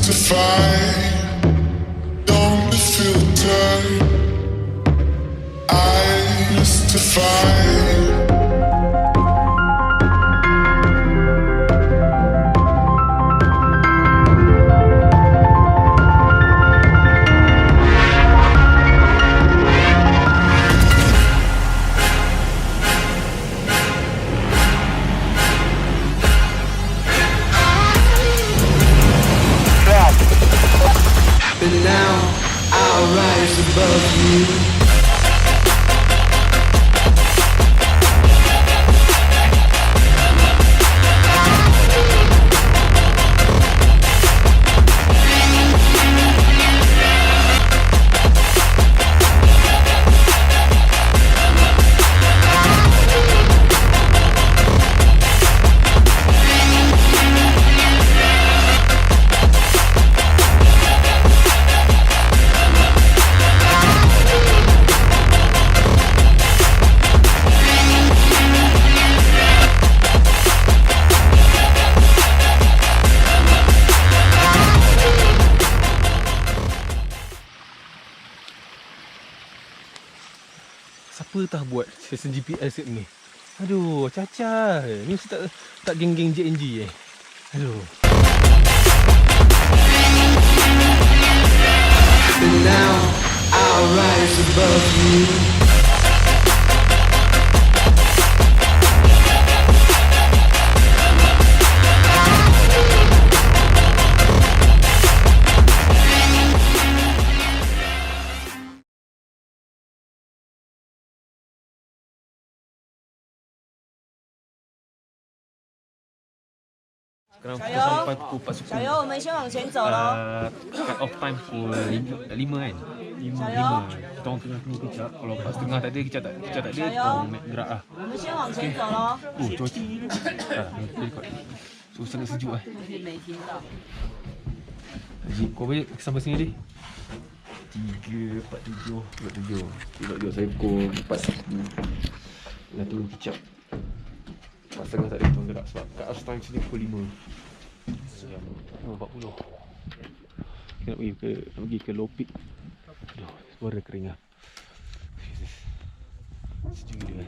to fight, don't filter. I used to fight. But now I'll rise above you. Siapa tah buat sesen GPS kat ni? Aduh, caca. Ni mesti tak geng-geng JNG Aduh. But now I'll rise above you. Sekarang kita sampai pukul 4 suku. 小游，我们先往前走喽。 Cut off time pukul 5 kan? 5. Kita orang tengah tunggu kejap. Kalau 4.30 tak ada, kejap tak ada, kita orang gerak lah. 我们先往前走喽。 Oh, cuaca. So, sangat sejuk lah. 没听到。 Haji, kau balik sampai sini dia? 3.47. Tengok saya pukul 4. Dah tunggu kejap. 4.30 tak ada, kita gerak sebab cut off time sini pukul 5. 40. Kita nak pergi ke Lopik. Aduh, suara keringat. Sejuk dia.